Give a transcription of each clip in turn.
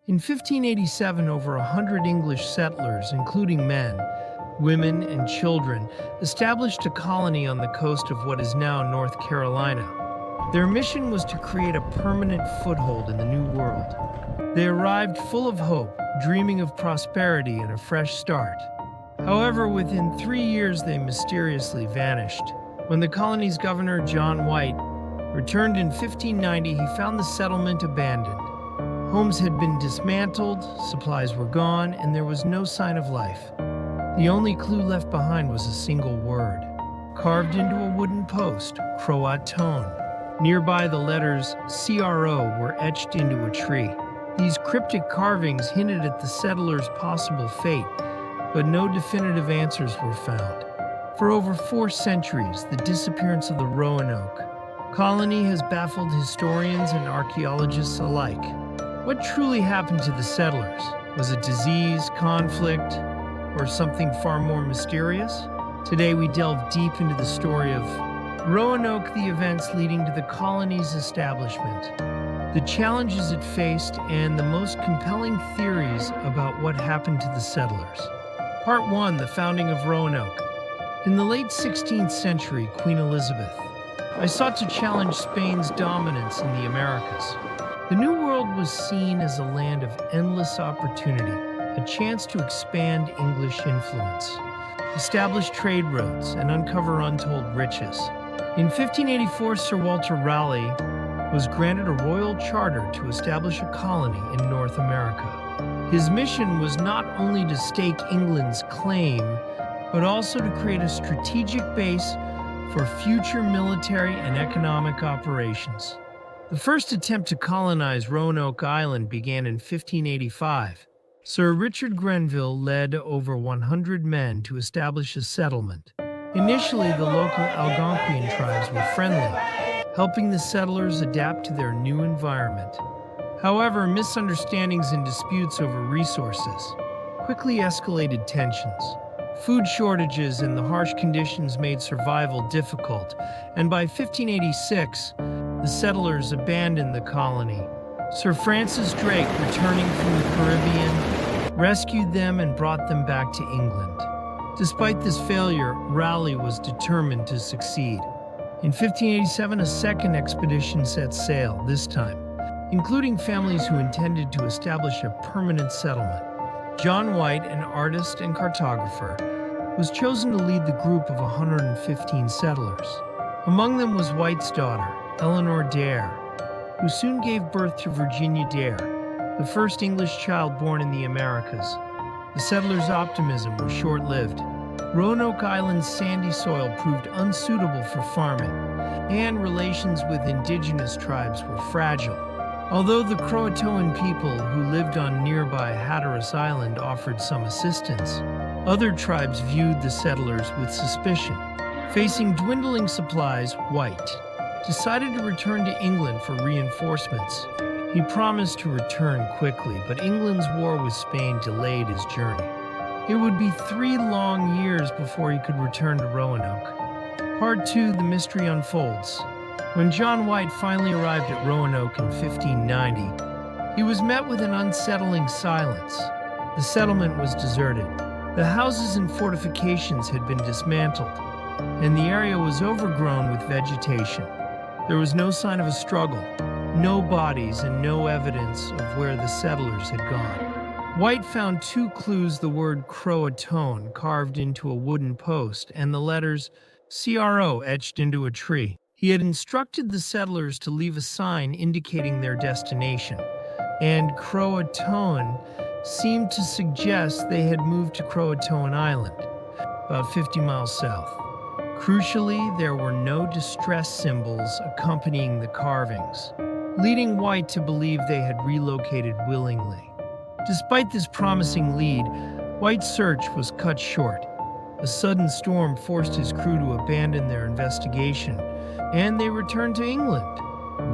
In 1587, over 100 English settlers, including men, women, and children, established a colony on the coast of what is now North Carolina. Their mission was to create a permanent foothold in the New World. They arrived full of hope, dreaming of prosperity and a fresh start. However, within 3 years, they mysteriously vanished. When the colony's governor, John White, returned in 1590, he found the settlement abandoned. Homes had been dismantled, supplies were gone, and there was no sign of life. The only clue left behind was a single word, carved into a wooden post, Croatoan. Nearby, the letters CRO were etched into a tree. These cryptic carvings hinted at the settlers' possible fate, but no definitive answers were found. For over 4 centuries, the disappearance of the Roanoke Colony has baffled historians and archaeologists alike. What truly happened to the settlers? Was it disease, conflict, or something far more mysterious? Today we delve deep into the story of Roanoke, the events leading to the colony's establishment, the challenges it faced, and the most compelling theories about what happened to the settlers. Part 1. The founding of Roanoke. In the late 16th century, Queen Elizabeth I sought to challenge Spain's dominance in the Americas. The New World was seen as a land of endless opportunity, a chance to expand English influence, establish trade routes, and uncover untold riches. In 1584, Sir Walter Raleigh was granted a royal charter to establish a colony in North America. His mission was not only to stake England's claim, but also to create a strategic base for future military and economic operations. The first attempt to colonize Roanoke Island began in 1585. Sir Richard Grenville led over 100 men to establish a settlement. Initially, the local Algonquian tribes were friendly, helping the settlers adapt to their new environment. However, misunderstandings and disputes over resources quickly escalated tensions. Food shortages and the harsh conditions made survival difficult, and by 1586, the settlers abandoned the colony. Sir Francis Drake, returning from the Caribbean, rescued them and brought them back to England. Despite this failure, Raleigh was determined to succeed. In 1587, a second expedition set sail, this time including families who intended to establish a permanent settlement. John White, an artist and cartographer, was chosen to lead the group of 115 settlers. Among them was White's daughter, Eleanor Dare, who soon gave birth to Virginia Dare, the first English child born in the Americas. The settlers' optimism was short-lived. Roanoke Island's sandy soil proved unsuitable for farming, and relations with indigenous tribes were fragile. Although the Croatoan people who lived on nearby Hatteras Island offered some assistance, other tribes viewed the settlers with suspicion. Facing dwindling supplies, White decided to return to England for reinforcements. He promised to return quickly, but England's war with Spain delayed his journey. It would be 3 long years before he could return to Roanoke. Part 2. The mystery unfolds. When John White finally arrived at Roanoke in 1590, he was met with an unsettling silence. The settlement was deserted. The houses and fortifications had been dismantled, and the area was overgrown with vegetation. There was no sign of a struggle, no bodies, and no evidence of where the settlers had gone. White found 2 clues: the word Croatoan carved into a wooden post and the letters CRO etched into a tree. He had instructed the settlers to leave a sign indicating their destination, and Croatoan seemed to suggest they had moved to Croatoan Island, about 50 miles south. Crucially, there were no distress symbols accompanying the carvings, leading White to believe they had relocated willingly. Despite this promising lead, White's search was cut short. A sudden storm forced his crew to abandon their investigation, and they returned to England.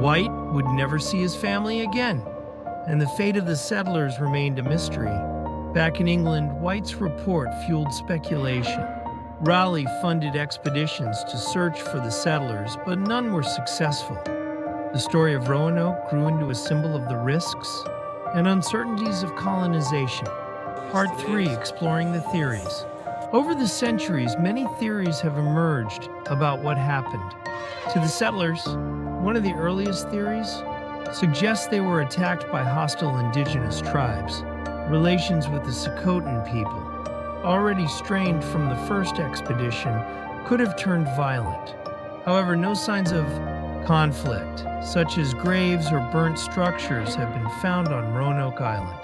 White would never see his family again, and the fate of the settlers remained a mystery. Back in England, White's report fueled speculation. Raleigh funded expeditions to search for the settlers, but none were successful. The story of Roanoke grew into a symbol of the risks, and uncertainties of colonization. Part 3, exploring the theories. Over the centuries, many theories have emerged about what happened to the settlers. One of the earliest theories suggests they were attacked by hostile indigenous tribes. Relations with the Croatoan people, already strained from the first expedition, could have turned violent. However, no signs of conflict, such as graves or burnt structures, have been found on Roanoke Island.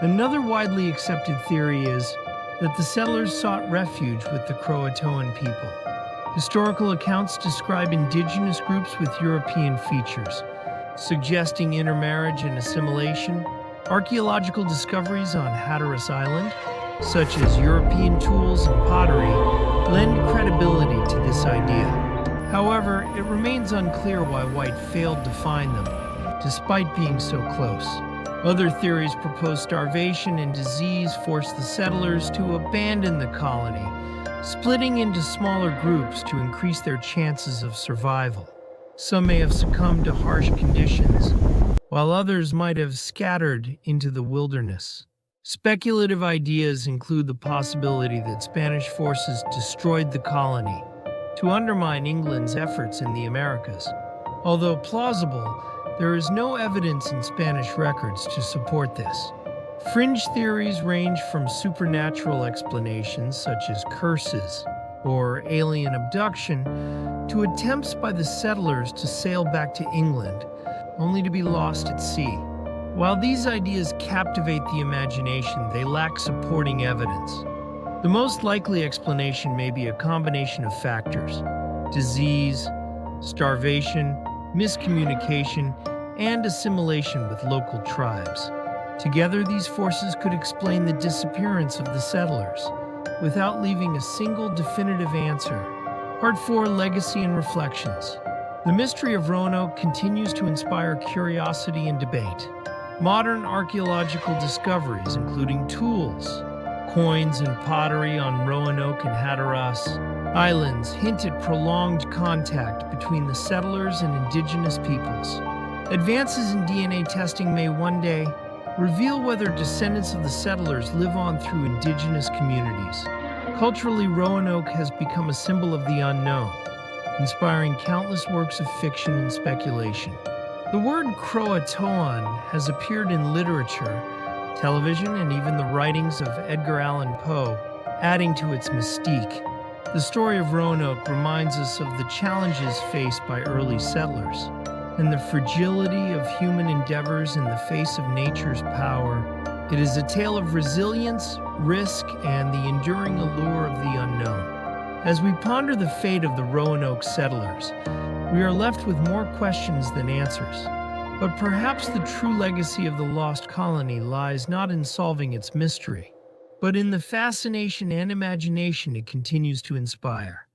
Another widely accepted theory is that the settlers sought refuge with the Croatoan people. Historical accounts describe indigenous groups with European features, suggesting intermarriage and assimilation. Archaeological discoveries on Hatteras Island, such as European tools and pottery, lend credibility to this idea. However, it remains unclear why White failed to find them, despite being so close. Other theories propose starvation and disease forced the settlers to abandon the colony, splitting into smaller groups to increase their chances of survival. Some may have succumbed to harsh conditions, while others might have scattered into the wilderness. Speculative ideas include the possibility that Spanish forces destroyed the colony to undermine England's efforts in the Americas. Although plausible, there is no evidence in Spanish records to support this. Fringe theories range from supernatural explanations such as curses or alien abduction to attempts by the settlers to sail back to England, only to be lost at sea. While these ideas captivate the imagination, they lack supporting evidence. The most likely explanation may be a combination of factors: disease, starvation, miscommunication, and assimilation with local tribes. Together, these forces could explain the disappearance of the settlers, without leaving a single definitive answer. Part 4, Legacy and Reflections. The mystery of Roanoke continues to inspire curiosity and debate. Modern archaeological discoveries, including tools, coins, and pottery on Roanoke and Hatteras Islands, hint at prolonged contact between the settlers and indigenous peoples. Advances in DNA testing may one day reveal whether descendants of the settlers live on through indigenous communities. Culturally, Roanoke has become a symbol of the unknown, inspiring countless works of fiction and speculation. The word Croatoan has appeared in literature, television, and even the writings of Edgar Allan Poe, adding to its mystique. The story of Roanoke reminds us of the challenges faced by early settlers and the fragility of human endeavors in the face of nature's power. It is a tale of resilience, risk, and the enduring allure of the unknown. As we ponder the fate of the Roanoke settlers, we are left with more questions than answers. But perhaps the true legacy of the lost colony lies not in solving its mystery, but in the fascination and imagination it continues to inspire.